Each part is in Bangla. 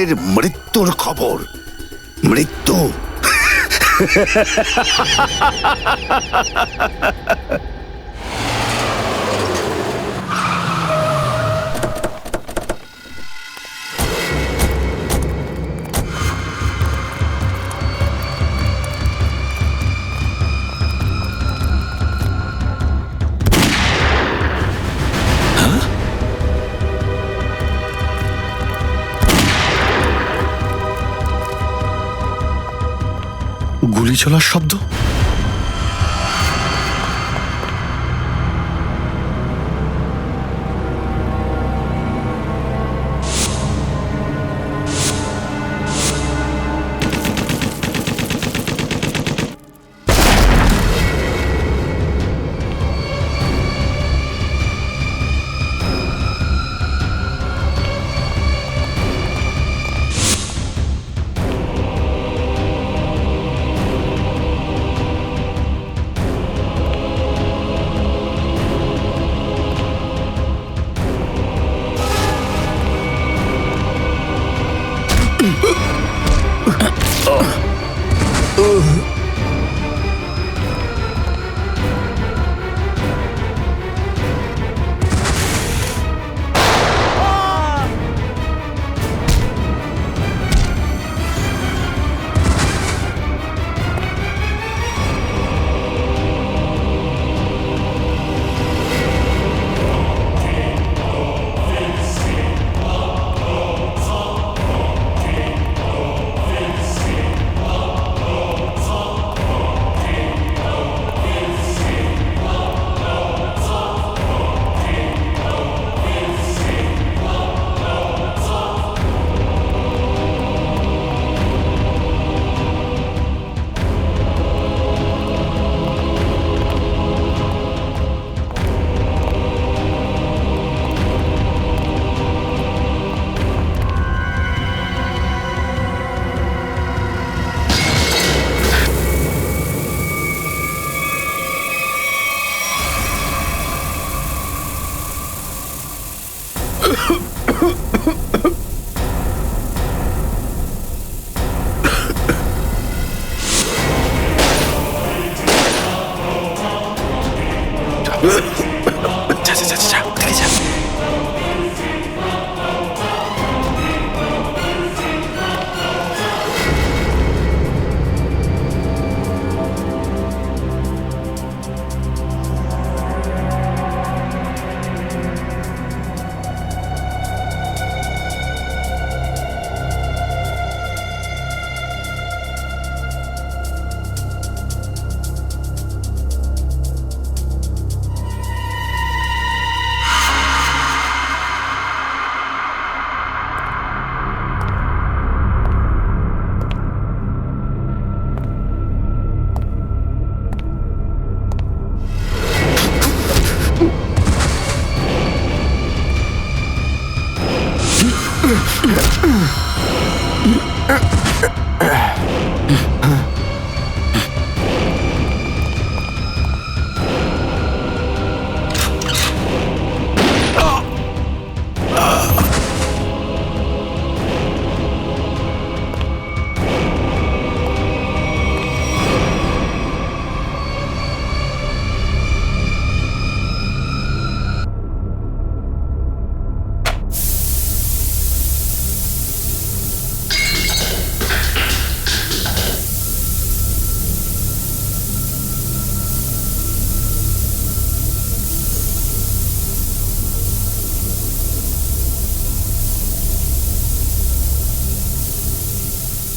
এর মৃত্যুর খবর। মৃত্যু। গুলি চলার শব্দ।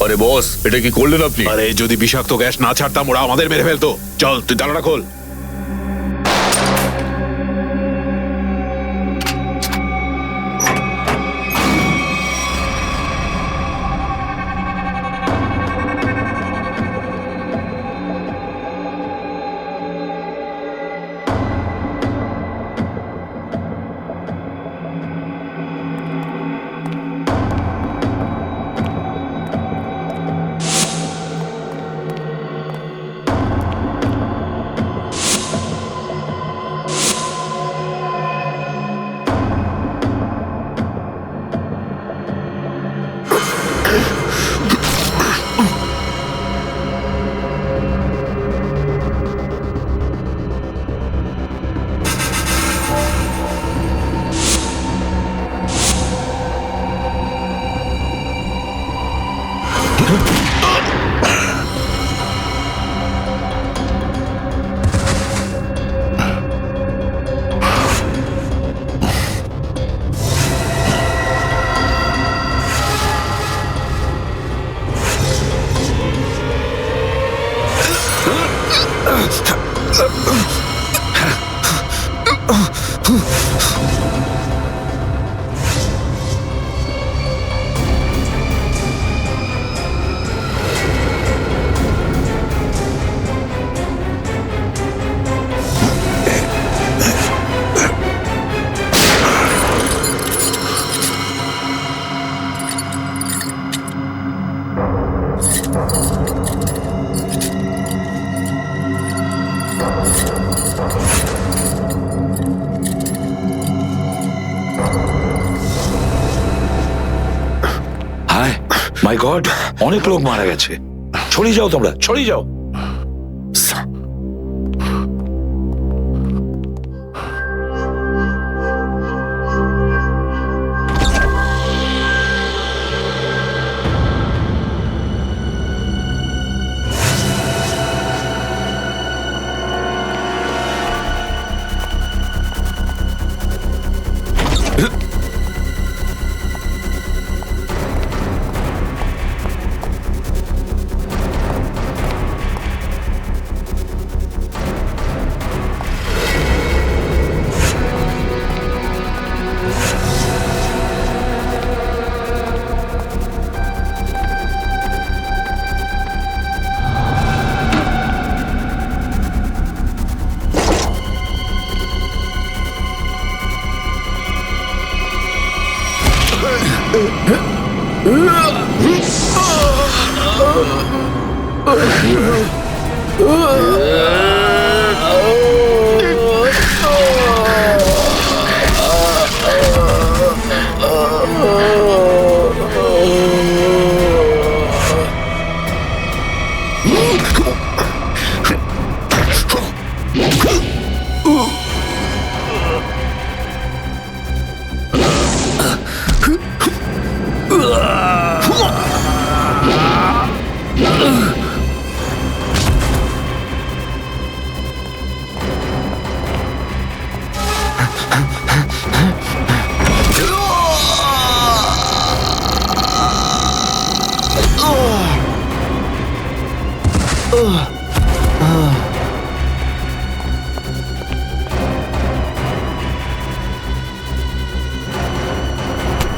আরে বস, এটা কি করলেন আপনি? আরে যদি বিষাক্ত গ্যাস না ছাড়তাম ওরা আমাদের মেরে ফেলতো। চল তুই জানালা খোল। হায় মাই গড, অনেক লোক মারা গেছে। ছড়িয়ে যাও তোমরা, ছড়িয়ে যাও।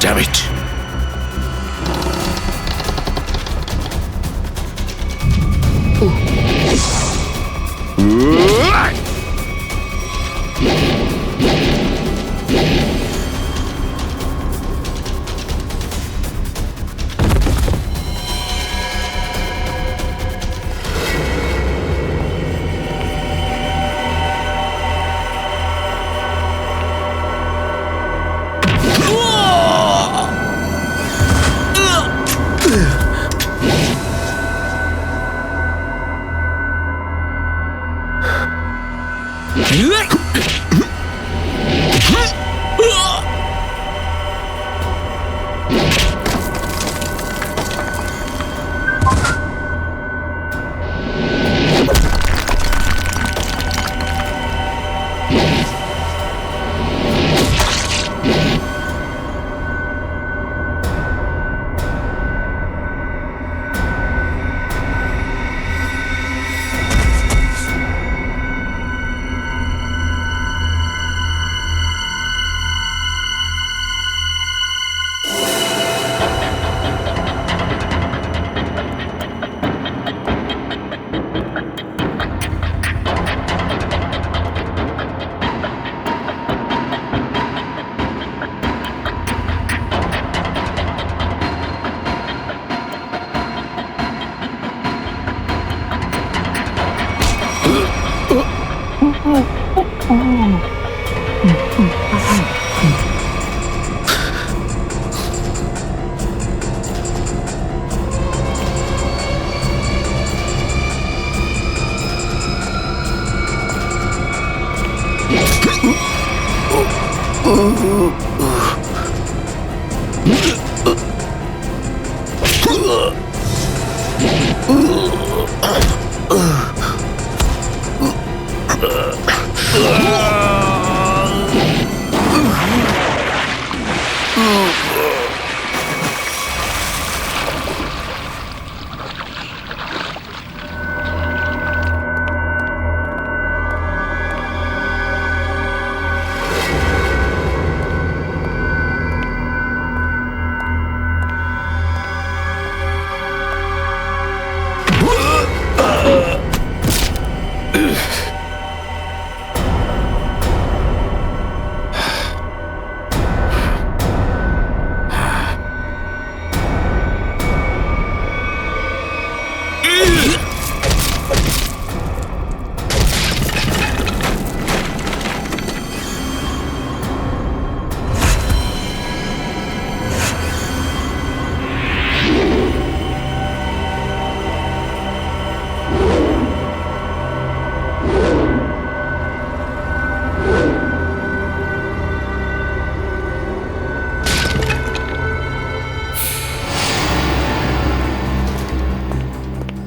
Damn it.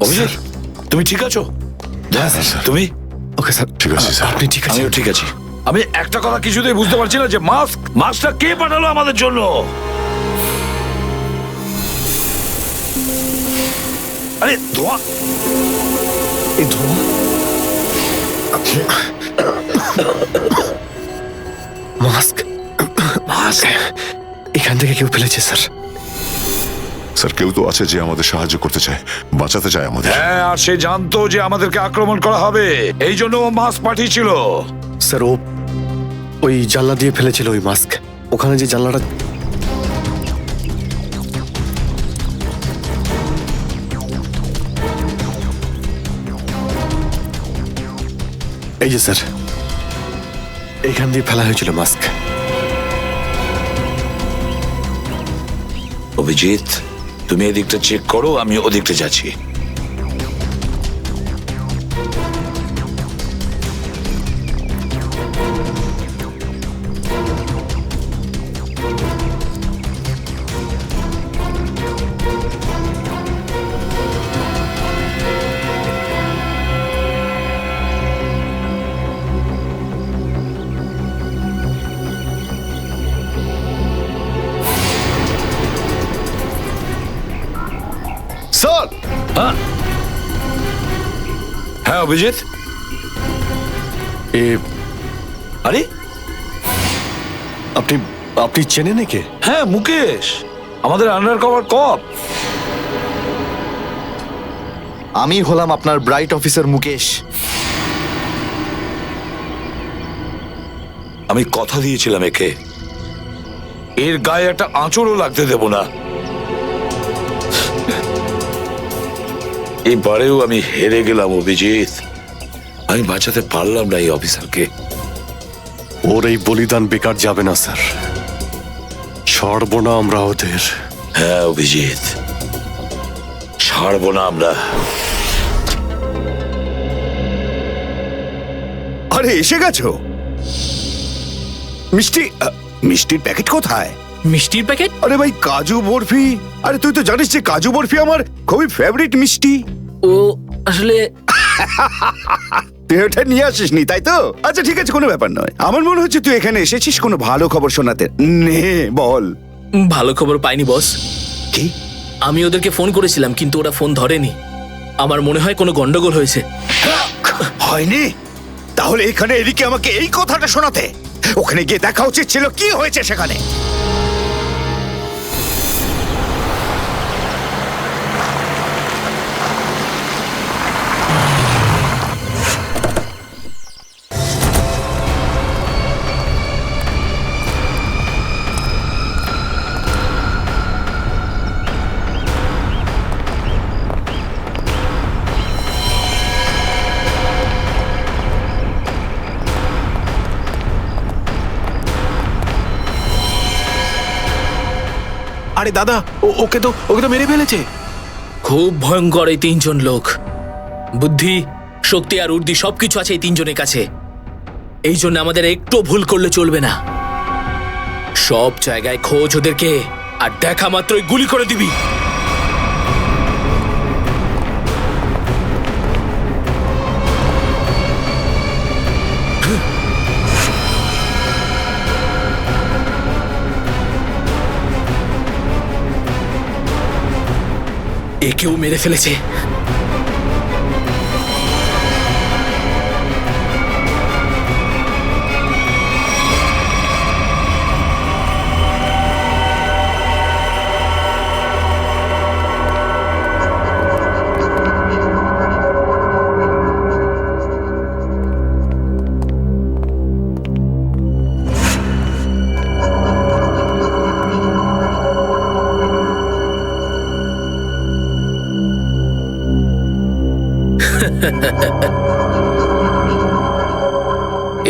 অভিজিৎ, তুমি ঠিক আছো? হ্যাঁ স্যার। তুমি? ওকে স্যার, ঠিক আছে, স্যার। আপনি ঠিক আছেন? আমিও ঠিক আছি। আমি একটা কথা কিছুতেই বুঝতে পারছি না যে মাস্কটা কে পাঠালো আমাদের জন্য? আরে ধোঁয়া! এই ধোঁয়া মাস্ক এখান থেকে কেউ ফেলেছে স্যার। স্যার, কেউ তো আছে যে আমাদের সাহায্য করতে চায়, বাঁচাতে চায় আমাদের। হ্যাঁ, আর সে জানতো যে আমাদেরকে আক্রমণ করা হবে, এই জন্য ও মাস্ক পাঠিয়েছিল। স্যার, ও ওই জানলা দিয়ে ফেলেছিল ওই মাস্ক। ওখানে যে জানলাটা, এই যে স্যার, এখান দিয়ে ফেলা হয়েছিল মাস্ক। অভিজিৎ, তুমি এদিকটা চেক করো, আমি ওদিকটা যাচ্ছি। স্যার, হ্যাঁ অভিজিৎ, আরে আপনি আপনি চেনেন একে? হ্যাঁ, মুকেশ, আমাদের আন্ডার কভার কপ। আমি হলাম আপনার ব্রাইট অফিসার মুকেশ। আমি কথা দিয়েছিলাম একে, এর গায়ে একটা আঁচড়ও লাগতে দেব না। এবারেও আমি হেরে গেলাম অভিজিৎ। আমি বাঁচাতে পারলাম না এই অফিসারকে। ওর এই বলিদান বেকার যাবে না স্যার, ছাড়বো না আমরা ওদের। হ্যাঁ অভিজিৎ, ছাড়বো না আমরা। আরে এসে গেছো? মিষ্টির প্যাকেট কোথায়? মিষ্টির প্যাকেট? আরে ভাই, কাজু বরফি। আরে তুই তো জানিস যে কাজু বরফি আমার খুবই ফেভারিট মিষ্টি। ও আসলে তুই ওটা নিয়ে আসিসনি, তাই তো? আচ্ছা ঠিক আছে, কোনো ব্যাপার নয়। আমার মনে হচ্ছে তুই এখানে এসেছিস কোনো ভালো খবর শোনাতে। নে বল। ভালো খবর পাইনি বস। কি? আমি ওদেরকে ফোন করেছিলাম কিন্তু ওরা ফোন ধরেনি। আমার মনে হয় কোনো গন্ডগোল হয়েছে। হয়নি? তাহলে এখানে এদিকে আমাকে এই কথাটা শোনাতে? ওখানে গিয়ে দেখা উচিত ছিল কি হয়েছে সেখানে। আরে দাদা, ওকে তো মেরে ফেলেছে। খুব ভয়ঙ্কর এই তিনজন লোক। বুদ্ধি, শক্তি আর উর্দি সবকিছু আছে এই তিনজনের কাছে। এই জন্য আমাদের একটু ভুল করলে চলবে না। সব জায়গায় খোঁজ ওদেরকে, আর দেখা মাত্রই গুলি করে দিবি। একেও মেরে ফেলেছে।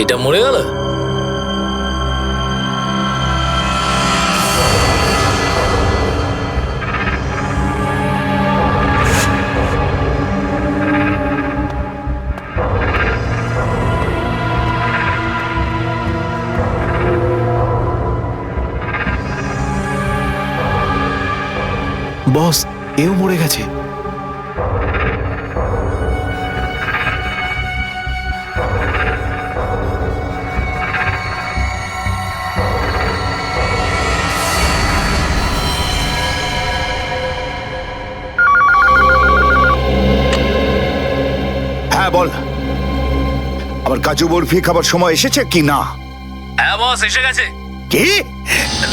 এটা মরে গেল। বস, এও মরে গেছে। হ্যাঁ বল, আমার কাজু বরফি খাবার সময় এসেছে কি না? হ্যাঁ বস, এসে গেছে। কি?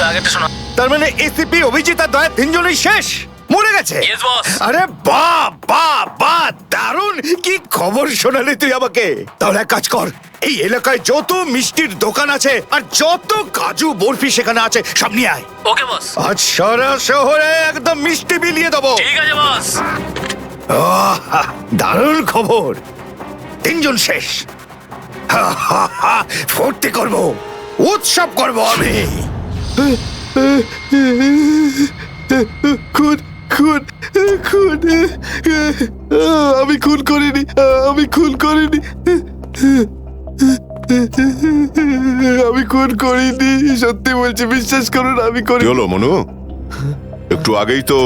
আগেরটা শোনো। তার মানে এসিপি অভিজিৎ আর দয়া তিনজনই শেষ, মরে গেছে? Yes, boss. আরে বাহ বাহ বাহ, দারুণ! কি খবর শোনালি তুই আমাকে। তাহলে এক কাজ কর, এই এলাকায় যত মিষ্টির দোকান আছে আর যত কাজু বরফি সেখানে আছে সব নিয়ে আয়। ওকে বস। আজ সারা শহরে একদম মিষ্টি বিলিয়ে দেবো। ঠিক আছে বস। আহ, দারুণ খবর, তিনজন শেষ। হা, হা, হা, ফুর্তি করব, উৎসব করব আমি। খুন খুন খুন, আমি খুন করিনি, আমি খুন করিনি, আমি খুন করিনি, সত্যি বলছি, বিশ্বাস করুন আমি কি করি। হলো মনু? একটু আগেই তো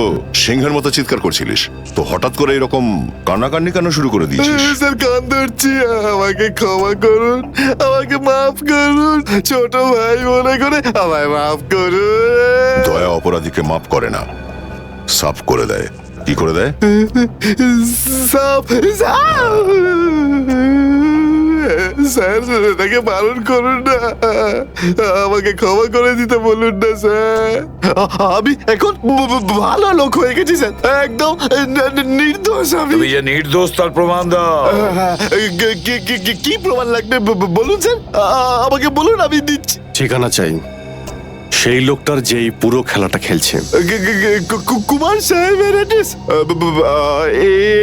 সিংহের মতো চিৎকার করছিলিস, তো হঠাৎ করে এরকম কান্নাকান্নি কেন শুরু করে দিয়েছিস? স্যার, কান ধরছি, আমাকে ক্ষমা করুন, আমাকে মাফ করুন, ছোট ভাই মনে করে আমায় মাফ করুন। দয়া অপরাধীকে মাফ করে না, সাফ করে দেয়। কি করে দেয়? সাপ সাপ, স্যার তাকে বারণ করুন না, আমাকে ক্ষমা করে দিতে বলুন না স্যার। আমি এখন ভালো লোক হয়ে গেছি স্যার, একদম নির্দোষ আমি। তুমি যে নির্দোষ তার প্রমাণ দাও। কি প্রমাণ লাগবে বলুন স্যার, আমাকে বলুন, আমি দিচ্ছি। ঠিকানা চাই সেই লোকটার যেই পুরো খেলাটা খেলছে। কুমার সাহেবের অ্যাড্রেস?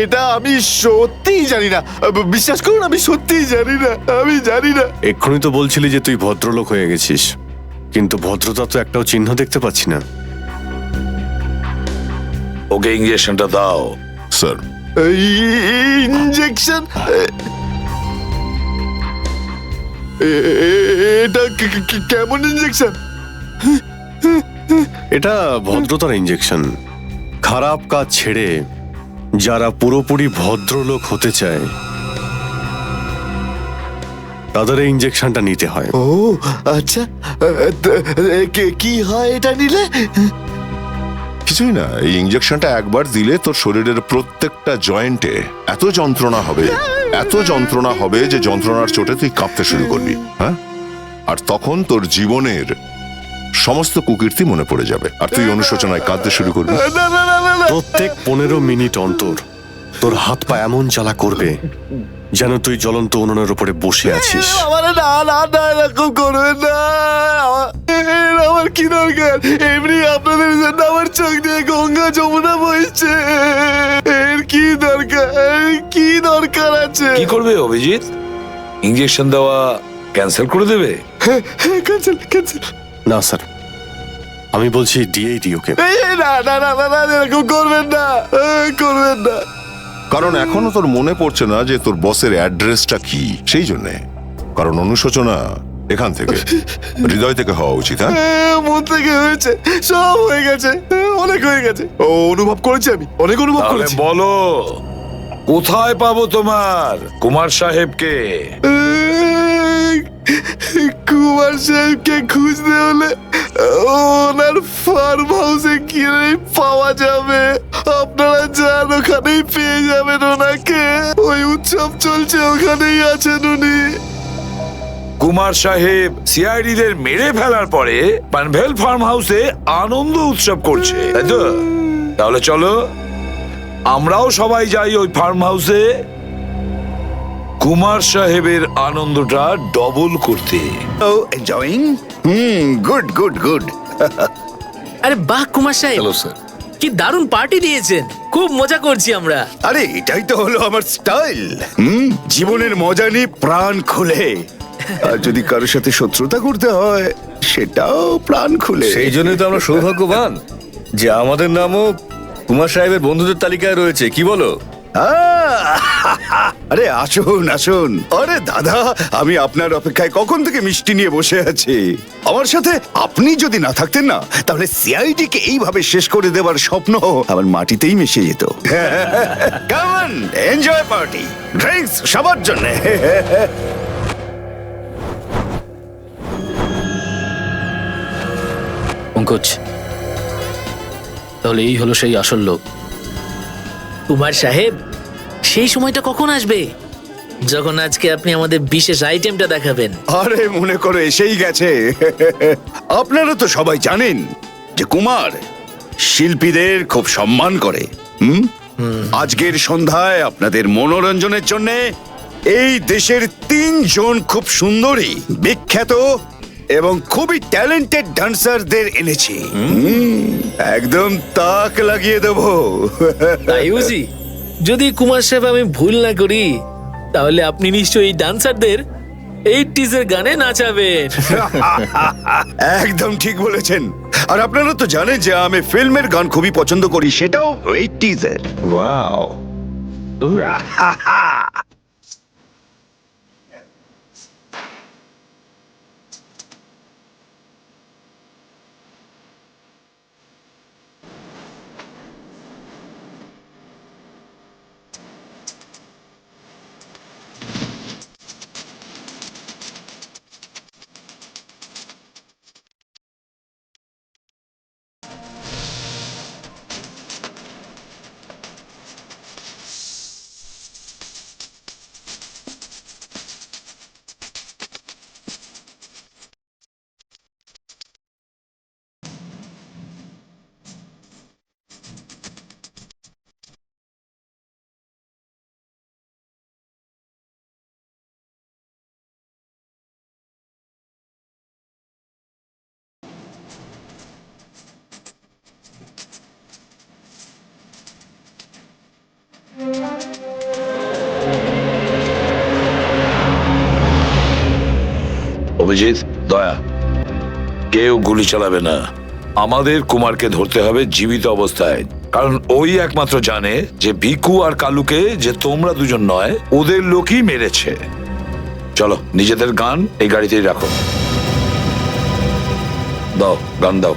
এটা আমি সত্যিই জানি না, বিশ্বাস করুন, আমি সত্যিই জানি না, আমি জানি না। এক্ষুনি তো বলছিলি যে তুই ভদ্রলোক হয়ে গেছিস, কিন্তু ভদ্রতা তো একটাও চিহ্ন দেখতে পাচ্ছি না। ওকে ইঞ্জেকশনটা দাও। Sir, injection? এটা কেমন ইনজেকশন? এটা ভদ্রতার ইঞ্জেকশন। খারাপ কাজ ছেড়ে যারা পুরোপুরি ভদ্রলোক হতে চায় তাদের এই ইঞ্জেকশনটা নিতে হয়। ও আচ্ছা, কি হয় এটা নিলে? কিছুই না, এই ইঞ্জেকশনটা একবার দিলে তোর শরীরের প্রত্যেকটা জয়েন্টে এত যন্ত্রণা হবে, এত যন্ত্রণা হবে যে যন্ত্রণার চোটে তুই কাঁপতে শুরু করবি। হ্যাঁ, আর তখন তোর জীবনের সমস্ত কুকীর্তি মনে পড়ে যাবে, আর তুই অনুশোচনায় কাঁদতে শুরু করবি। না না না না, প্রত্যেক 15 মিনিট অন্তর তোর হাত পা এমন জ্বালা করবে যেন তুই জ্বলন্ত উনুনের উপরে বসে আছিস। আমার না না না, এরকম করবেন না, আমার কি দরকার? এমনি আপনাদের জন্য আমার চোখ দিয়ে গঙ্গা যমুনা বইছে, এর কি দরকার? কি দরকার আছে? কি করবে অভিজিৎ? ইঞ্জেকশন দেওয়া ক্যান্সেল করে দেবে? Cancel cancel. না স্যার, আমি বলছি দিয়েই দিই ওকে। না না না না, এরকম করবেন না, করবেন না। কারণ এখনো তোর মনে পড়ছে না যে তোর বসের অ্যাড্রেসটা কি, সেই জন্যে। কারণ অনুশোচনা এখান থেকে হৃদয় থেকে হওয়া উচিত। হ্যাঁ মন থেকে হয়েছে, সব হয়ে গেছে, অনেক হয়ে গেছে। ও অনুভব করেছি, আমি অনেক অনুভব তাহলে করেছি। বলো, কোথায় পাবো তোমার কুমার সাহেবকে? কুমার সাহেবকে খুঁজতে হলে ওনার ফার্ম হাউসে গিয়ে পাওয়া যাবে। আপনারা যান, ওখানেই পেয়ে যাবেন ওনাকে। ওই উৎসব চলছে, ওখানেই আছেন উনি। কুমার সাহেব সিআইডিদের মেরে ফেলার পরে পানভেল ফার্ম হাউসে আনন্দ উৎসব করছে, তাই তো? তাহলে চলো আমরাও সবাই যাই ওই ফার্ম হাউসে কুমার সাহেবের আনন্দটা ডবল করতে। ও এনজয়িং। Good good good. আরে বাহ কুমার সাহেব, হ্যালো স্যার। কি দারুণ পার্টি দিয়েছেন, খুব মজা করছি আমরা। আরে এটাই তো হলো আমার স্টাইল। জীবনের মজা নিয়ে প্রাণ খুলে, আর যদি কারোর সাথে শত্রুতা করতে হয় সেটাও প্রাণ খুলে। সেই জন্যই তো আমরা সৌভাগ্যবান যে আমাদের নামও কুমার সাহেবের বন্ধুদের তালিকায় রয়েছে, কি বলো? আরে আসুন আসুন। আরে দাদা, আমি আপনার অপেক্ষায় কখন থেকে মিষ্টি নিয়ে বসে আছি। আমার সাথে আপনি যদি না থাকতেন না, তাহলে সিআইডি কে এইভাবে শেষ করে দেওয়ার স্বপ্ন আমার মাটিতেই মিশে যেত। Come on, enjoy party, drinks সবার জন্য। পঙ্কজ, তাহলে এই হলো সেই আসল লোক। কুমার সাহেব, সেই সময়টা কখন আসবে যখন আজকে আপনি আমাদের বিশেষ আইটেমটা দেখাবেন? আরে মনে করো এসেই গেছে। আপনারা তো সবাই জানেন যে কুমার শিল্পীদের খুব সম্মান করে। আজকের সন্ধ্যায় আপনাদের মনোরঞ্জনের জন্য এই দেশের 3 জন খুব সুন্দরী, বিখ্যাত এবং খুবই ট্যালেন্টেড ডান্সারদের এনেছি। একদম তাক লাগিয়ে দেবো। তাই বুঝি? যদি কুমার সাহেব আমি ভুল না করি, তাহলে আপনি নিশ্চয়ই এই ডান্সারদের 80s এর গানে নাচাবেন। একদম ঠিক বলেছেন। আর আপনারা তো জানেন যে আমি ফিল্মের গান খুবই পছন্দ করি, সেটাও 80s এর। ওয়াও। অভিজিৎ, দয়া, কেউ গুলি চালাবে না। আমাদের কুমারকে ধরতে হবে জীবিত অবস্থায়, কারণ ওই একমাত্র জানে যে ভিকু আর কালুকে যে তোমরা দুজন নয়, ওদের লোকই মেরেছে। চলো, নিজেদের গান এই গাড়িতেই রাখো। দাও, গান দাও।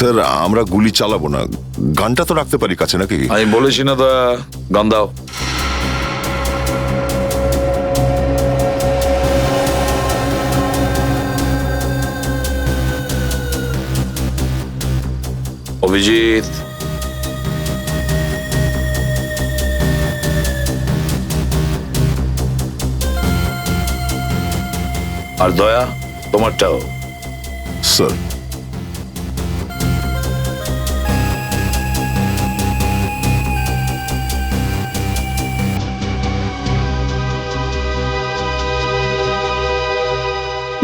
স্যার, আমরা গুলি চালাবো না, গানটা তো রাখতে পারি কাছে নাকি? আমি বলেছি না দয়া, গান দাও। অভিজিৎ, আর দয়া তোমারটাও। Sir,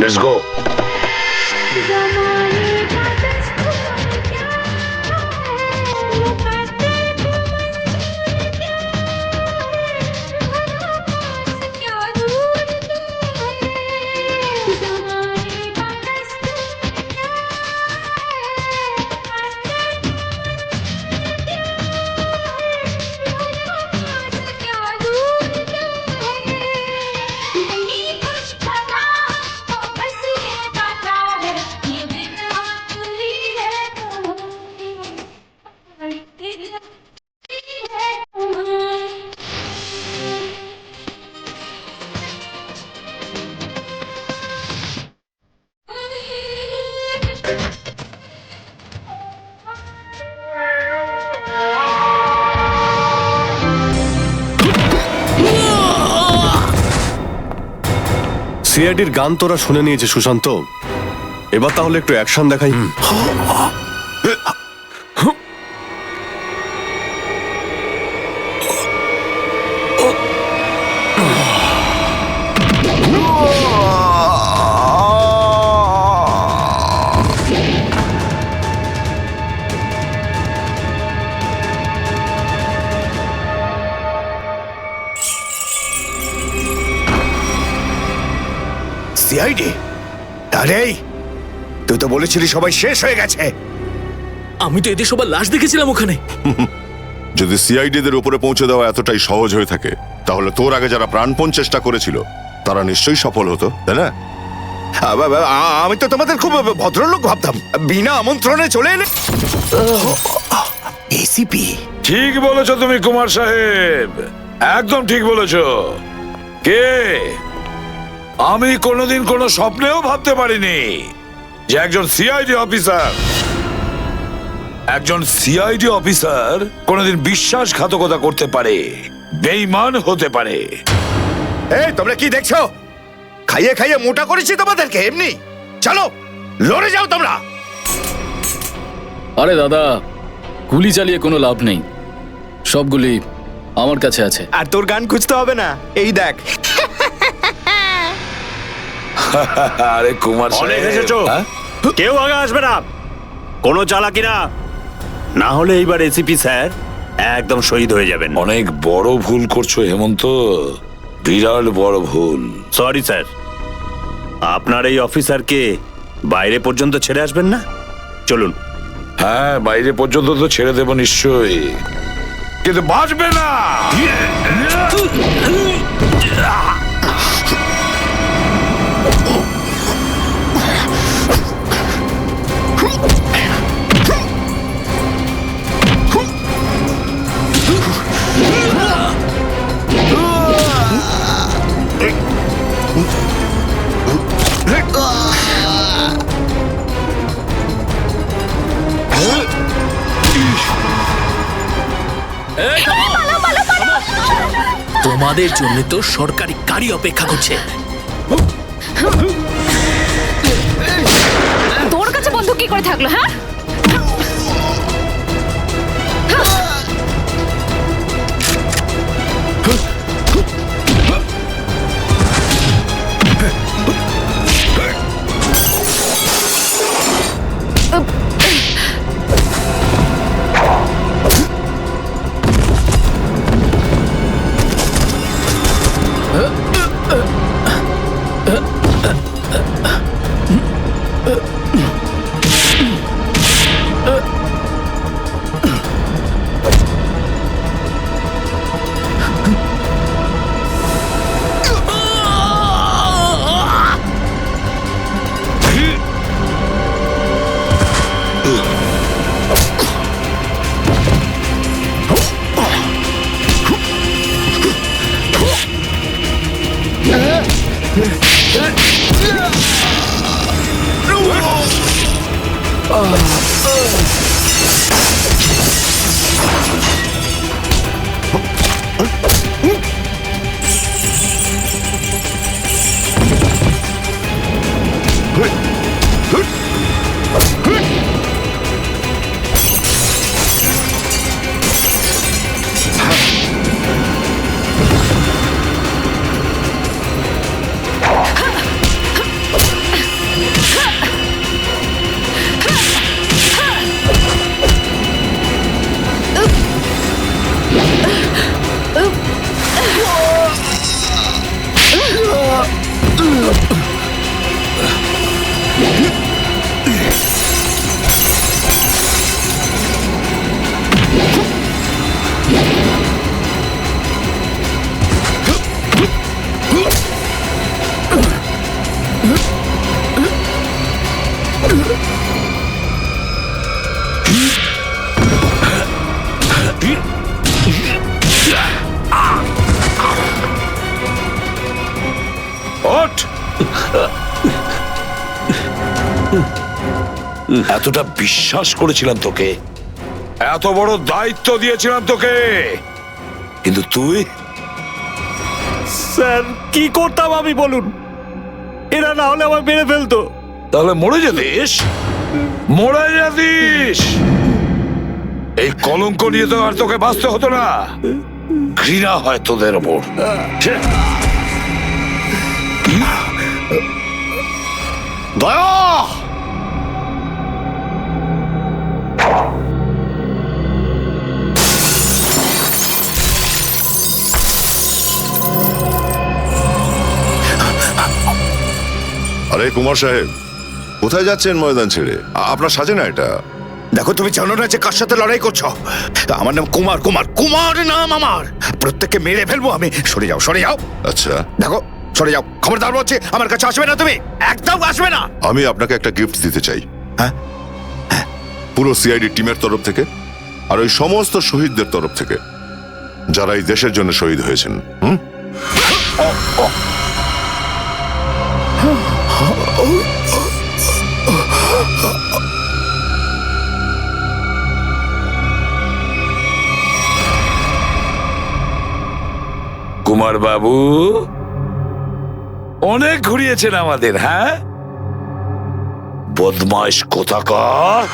Let's go. সিআইডির গান তোরা শুনে নিয়েছে সুশান্ত, এবার তাহলে একটু অ্যাকশন দেখাই। সিআইডি? আরে তুই তো বলেছিলি সবাই শেষ হয়ে গেছে। আমি তো এদের সবার লাশ দেখেছিলাম ওখানে। যদি সিআইডিদের উপরে পৌঁছে দেওয়া এতটাই সহজ হয়ে থাকে, তাহলে তোর আগে যারা প্রাণপণ চেষ্টা করেছিল তারা নিশ্চয়ই সফল হতো, তাই না? আমি তো তোমাদের খুব ভদ্রলোক ভাবতাম, বিনা আমন্ত্রণে চলে এলে। এসিপি? ঠিক বলেছো তুমি কুমার সাহেব, একদম ঠিক বলেছো। কে? আমি কোনোদিন কোনো স্বপ্নেও ভাবতে পারিনি যে একজন সিআইডি অফিসার কোনোদিন বিশ্বাসঘাতকতা করতে পারে, বেঈমান হতে পারে। এই তোমরা কি দেখছো? খাইয়ে খাইয়ে মোটা করেছি তোমাদেরকে এমনি। চলো লড়ে যাও তোমরা। আরে দাদা, গুলি চালিয়ে কোনো লাভ নেই, সবগুলি আমার কাছে আছে। আর তোর গান খুঁজতে হবে না, এই দেখ। আরে কুমার সাহেব, হ্যাঁ? কেউ আগে আসবে না, কোনো চালাকি না, না হলে এইবার এসিপি স্যার একদম শহীদ হয়ে যাবেন। অনেক বড় ভুল করছো হেমন্ত, বিরাট বড় ভুল। সরি স্যার, আপনার এই অফিসারকে বাইরে পর্যন্ত ছেড়ে আসবেন না? চলুন। হ্যাঁ, বাইরে পর্যন্ত তো ছেড়ে দেবো নিশ্চয়ই, কিন্তু বাঁচবে না। তোমাদের জন্য তো সরকারি গাড়ি অপেক্ষা করছে। তোর কাছে বন্দুক কি করে থাকলো? হ্যাঁ, এতটা বিশ্বাস করেছিলাম তোকে, এত বড় দায়িত্ব দিয়েছিলাম তোকে, কিন্তু তুই স্যার কি করতাম আমি বলুন? এরা না হলে আমার মেরে ফেলতো। তাহলে মরে যেতিস, মরে যেতিস। এই কলঙ্ক নিয়ে তো আর তোকে বাঁচতে হতো না। ঘৃণা হয় তোদের ওপর। দয়া! আরে কুমার সাহেব, কোথায় যাচ্ছেন ময়দান ছেড়ে? আপনার সাজে না এটা। দেখো, তুমি জানো না যে কার সাথে লড়াই করছো? আমার নাম কুমার, কুমার, কুমার নাম আমার। প্রত্যেককে মেরে ফেলবো আমি। সরে যাও, সরে যাও। আচ্ছা, দেখো, সরে যাও। খবরদার বলছি, আমার কাছে আসবে না তুমি, একদম আসবে না। আমি আপনাকে একটা গিফট দিতে চাই। হ্যাঁ? পুরো সিআইডি টিমের তরফ থেকে আর ওই সমস্ত শহীদদের তরফ থেকে যারা এই দেশের জন্য শহীদ হয়েছেন। কুমার বাবু অনেক ঘুরিয়েছেন আমাদের, হ্যাঁ? বদমাইশ কোথাকার।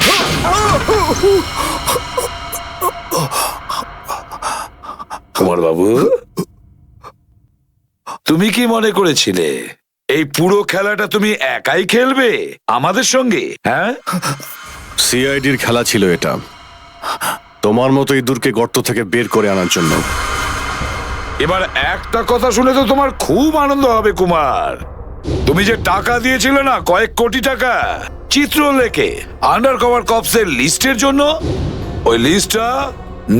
কুমার বাবু, তুমি কি মনে করেছিলে এই পুরো খেলাটা তুমি একাই খেলবে আমাদের সঙ্গে? হ্যাঁ, সিআইডির খেলা ছিল এটা, তোমার মতো ইঁদুরকে গর্ত থেকে বের করে আনার জন্য। এবার একটা কথা শুনে তো তোমার খুব আনন্দ হবে কুমার। তুমি যে টাকা দিয়েছিলে না, কয়েক কোটি টাকা চিত্রলেখে আন্ডার কভার কপসের লিস্টের জন্য, ওই লিস্টটা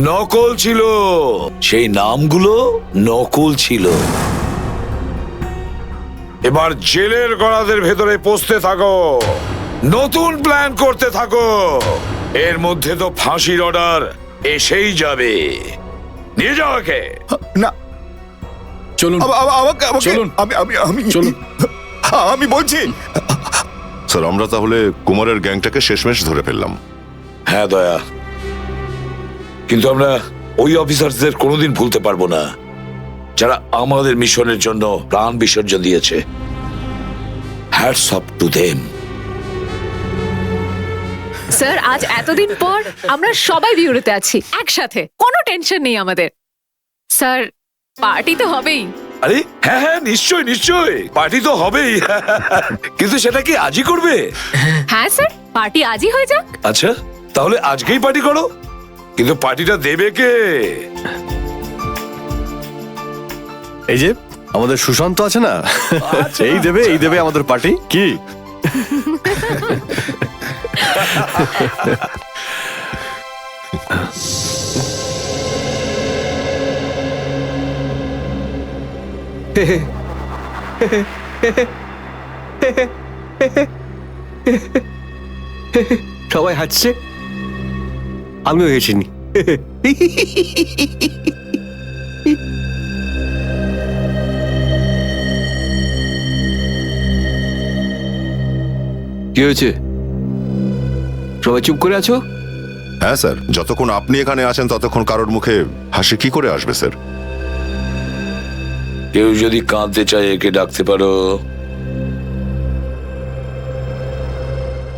নকল ছিল। সেই নামগুলো নকল ছিল। এবার জেলের গড়াদের ভেতরে পৌঁছতে থাকো, নতুন প্ল্যান করতে থাকো। এর মধ্যে তো ফাঁসির অর্ডার এসেই যাবে। নিয়ে যাও একে। না, চলুন আমাকে চলুন। আমি চলুন। আমি বলছি। স্যার, আমরা তাহলে কুমারের গ্যাংটাকে শেষমেশ ধরে ফেললাম। হ্যাঁ দয়া, কিন্তু আমরা ওই অফিসারদের কোনোদিন ভুলতে পারবো না যারা আমাদের মিশনের জন্য প্রাণ বিসর্জন দিয়েছে। Hats off to them. Sir, আজ এতদিন পর আমরা সবাই বিউরোতে আছি একসাথে, কোনো টেনশন নেই আমাদের। স্যার, পার্টি তো হবেই। আরে হ্যাঁ হ্যাঁ, নিশ্চয় নিশ্চয়, পার্টি তো হবেই। কিন্তু সেটা কি আজই করবে? হ্যাঁ স্যার, পার্টি আজই হয়ে যাক। আচ্ছা, তাহলে আজকেই পার্টি করো। কিন্তু পার্টিটা দেবে কে? এই যে আমাদের সুশান্ত আছে না, এই দেবে আমাদের পার্টি। কি সবাই হাসছে, আমিও হেসিনি। কি হয়েছে? সবাই চুপ করে আছো? হ্যাঁ স্যার, যতক্ষণ আপনি এখানে আছেন ততক্ষণ কারোর মুখে হাসি কি করে আসবে স্যার? কেউ যদি কাঁদতে চায় একে ডাকতে পারো।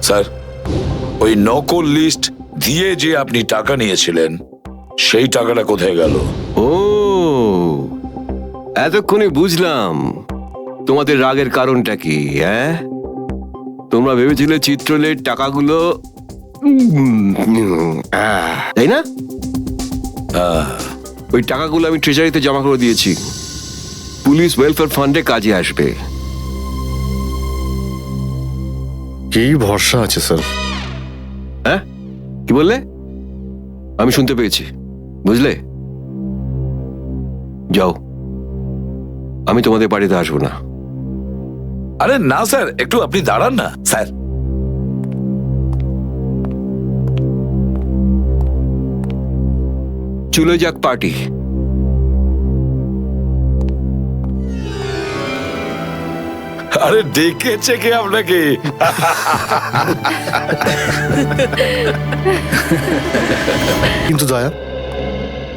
স্যার, ওই নকল লিস্ট দিয়ে যে আপনি টাকা নিয়েছিলেন, সেই টাকাটা কোথায় গেল? ও, এতক্ষণে বুঝলাম তোমাদের রাগের কারণটা কি। হ্যাঁ, তোমরা ভেবেছিলে চিত্রলের টাকাগুলো তাই না? ওই টাকাগুলো আমি ট্রেজারিতে জমা করে দিয়েছি, পুলিশ ওয়েলফেয়ার ফান্ডে কাজে আসবে। কি ভরসা আছে স্যার? হ্যাঁ, কি বললে? আমি শুনতে পেয়েছি, বুঝলে? যাও, আমি তোমাদের বাড়িতে আসবো না। আরে না স্যার, একটু আপনি দাঁড়ান না স্যার। চলে যাক পার্টি। আরে ডেকেছে কে আপনাকে? কিন্তু দয়া,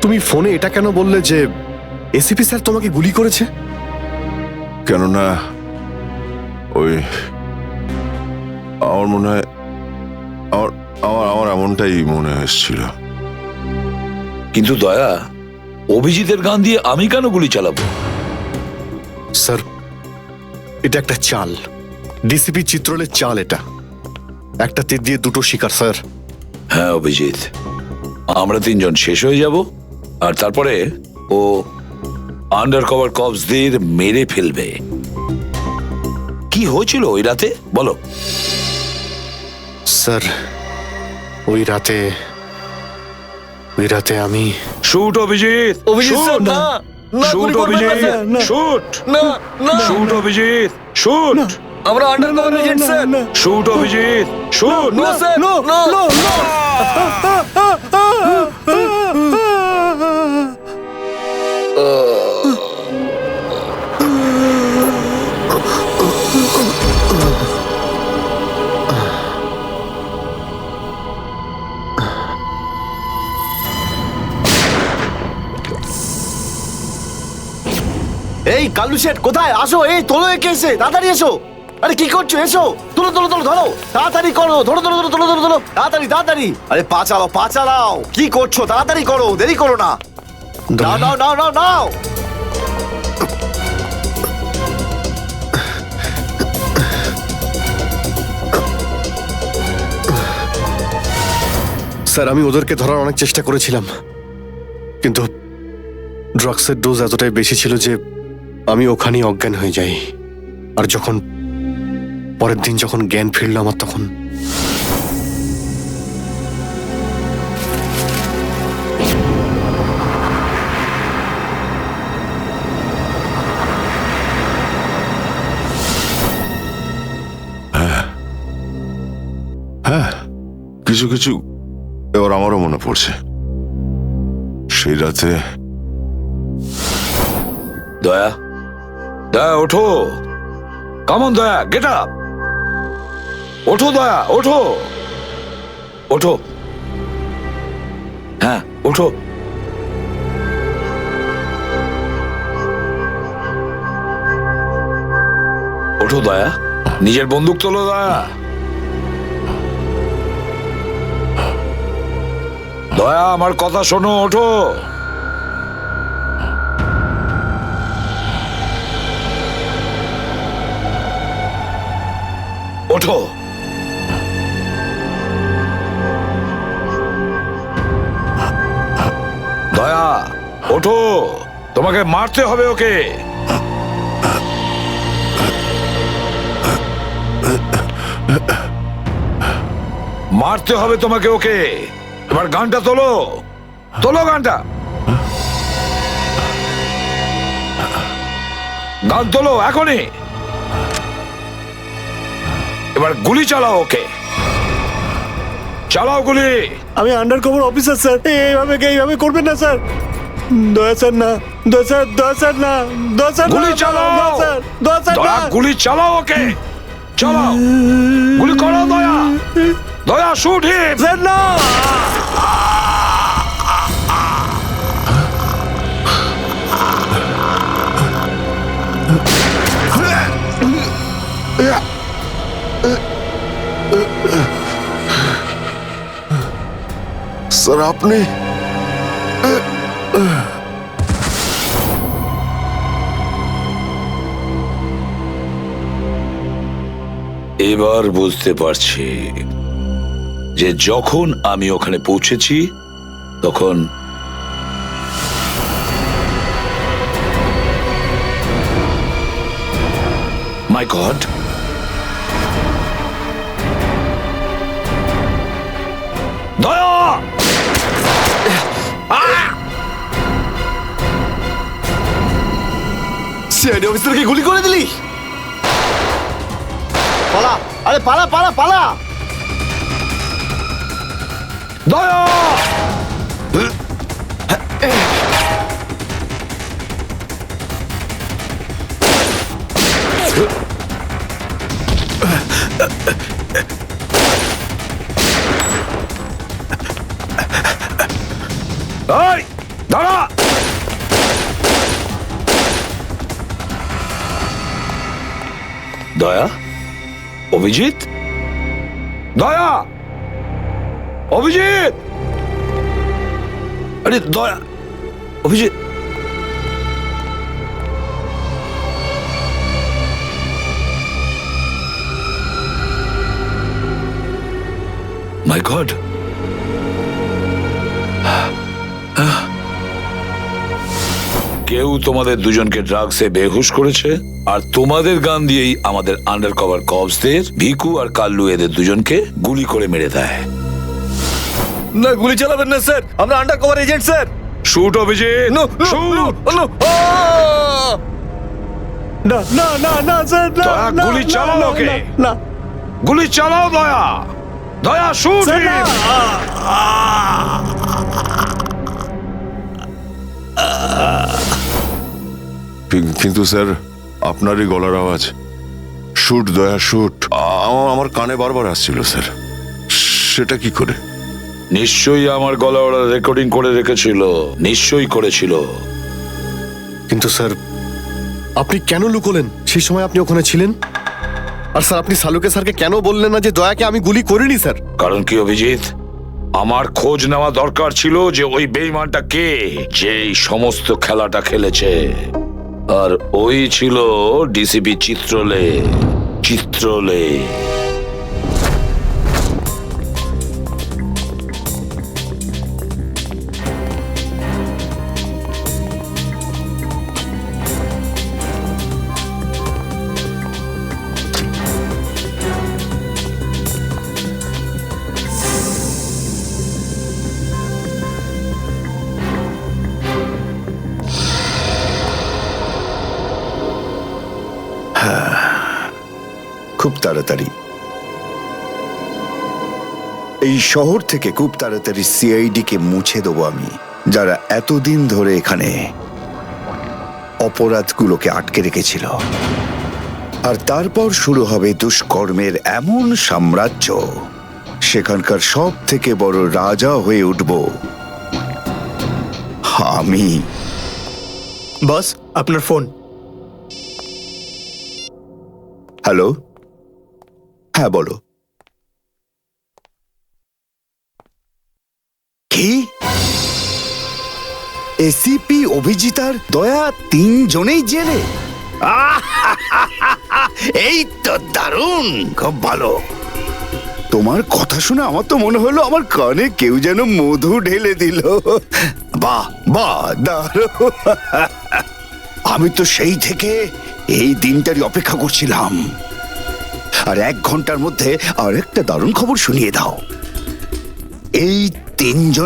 তুমি ফোনে এটা কেন বললে যে এসিপি স্যার তোমাকে গুলি করেছে? কেননা ওই আমার মনে হয় আমার আমার আমার এমনটাই মনে এসেছিল। কিন্তু দয়া, অভিজিতের গান দিয়ে আমি কেন গুলি চালাবো? স্যার, এটা একটা চাল, ডিসিপি চিত্রলের চাল। এটা একটা তীর দিয়ে দুটো শিকার স্যার। হ্যাঁ অভিজিৎ, আমরা তিনজন শেষ হয়ে যাব আর তারপরে ও আন্ডার কভার কপসদের মেরে ফেলবে। কি হয়েছিল ওই রাতে বলো? স্যার, ওই রাতে আমি shoot Abhijit, Abhijit sir, shoot! না, না, শুট গুলি করবেন না, অভিজিৎ, স্যার, না। শুট, না, না, শুট অভিজিৎ, শুট, আমরা under cover agent sir. Shoot Abhijit, shoot. না স্যার, না, না। এই কালু শেঠ কোথায়? আসো, এই তোলো একে, এসে তাড়াতাড়ি এসো। আরে কি করছো? এসো, তোলো তোলো তোলো, ধরো তাড়াতাড়ি করো, ধরো ধরো ধরো, তোলো ধরো ধরো, তাড়াতাড়ি তাড়াতাড়ি। আরে পা চালাও, পা চালাও, কি করছো? তাড়াতাড়ি করো, দেরি করো না। নাও নাও নাও নাও নাও। স্যার, আমি ওদেরকে ধরার অনেক চেষ্টা করেছিলাম, কিন্তু ড্রাগসের ডোজ এতটাই বেশি ছিল যে আমি ওখানেই অজ্ঞান হয়ে যাই। আর যখন পরের দিন যখন জ্ঞান ফিরল আমার, তখন হ্যাঁ, কিছু কিছু এবার আমারও মনে পড়ছে। সেই রাতে দয়া, দয়া ওঠো, কামন দয়া, গেট আপ, ওঠো দয়া, ওঠো, ওঠো, হ্যাঁ ওঠো। ওঠো দয়া, নিজের বন্দুক তোলো দয়া। দয়া, আমার কথা শোনো, ওঠো। ওঠো। দয়া ওঠো, তোমাকে মারতে হবে ওকে। মারতে হবে তোমাকে ওকে। এবার গানটা তোলো, তোলো গানটা, গান তোলো এখনই। এবার গুলি চালাও ওকে, চালাও গুলি। আমি আন্ডার কভার অফিসার স্যার, এইভাবে করবেন না স্যার। দয়া স্যার না, দয়া স্যার, দয়া স্যার না, দয়া স্যার, গুলি চালাও, দয়া স্যার, দয়া স্যার দয়া না। গুলি চালাও ওকে, চালাও গুলি করো দয়া, দয়া শুট হিম। স্যার না। স্যার, আপনি এবার বুঝতে পারছি যে যখন আমি ওখানে পৌঁছেছি তখন মাই গড, দয়া, সিআইডি অফিসারকে গুলি করে দিলি? পালা, আরে পালা পালা পালা। দয়া, এই, দাঁড়া! দয়া, অভিজিৎ, দয়া, অভিজিৎ, আরে দয়া, অভিজিৎ। মাই গড, কেউ তোমাদের দুজনকে ড্রাগসে বেহুশ করেছে, আর তোমাদের গান দিয়েই আমাদের আন্ডার কভার কপসদের ভিকু আর কাল্লু এদের দুজনকে গুলি করে মেরে দেয়। না, গুলি চালাবেন না স্যার, আমরা under cover agent sir. Shoot Abhijit, shoot! না না না না স্যার, না, দয়া, না, গুলি না, চালাও না, ওকে। না, গুলি চালাও দয়া, দয়া শুট! স্যার, না। কিন্তু স্যার, আপনারই গলার আওয়াজ, শুট দয়া শুট, আমার কানে বারবার আসছিল স্যার। সেটা কি করে? নিশ্চয়ই আমার গলা ওরা রেকর্ডিং করে রেখেছিল, নিশ্চয়ই করেছিল। কিন্তু স্যার, আপনি কেন লুকোলেন? সেই সময় আপনি ওখানে ছিলেন। আর স্যার, আপনি সালুকে স্যারকে কেন বললেন না যে দয়াকে আমি গুলি করিনি স্যার? কারণ কি অভিজিৎ, আমার খোঁজ নেওয়া দরকার ছিল যে ওই বেঈমানটা কে, যে এই সমস্ত খেলাটা খেলেছে। আর ওই ছিল ডিসিপি চিত্রলে। চিত্রলে খুব তাড়াতাড়ি এই শহর থেকে খুব তাড়াতাড়ি সিআইডি কে মুছে দেবো আমি, যারা এতদিন ধরে এখানে অপরাধগুলোকে আটকে রেখেছিল। আর তারপর শুরু হবে দুষ্কর্মের এমন সাম্রাজ্য, সেখানকার সব থেকে বড় রাজা হয়ে উঠব আমি। বস, আপনার ফোন। হ্যালো, হ্যাঁ বলো। কি? এসিপি অভিজিৎ আর দয়া তিনজনেই জেলে? এই তো দারুণ, খুব ভালো। তোমার কথা শুনে আমার তো মনে হলো আমার কানে কেউ যেন মধু ঢেলে দিল। বাহ বাহ, দারুণ। আমি তো সেই থেকে এই দিনটারই অপেক্ষা করছিলাম। আর 1 ঘন্টার মধ্যে আরেকটা দারুণ খবর শুনিয়ে দাও। এই তিনজন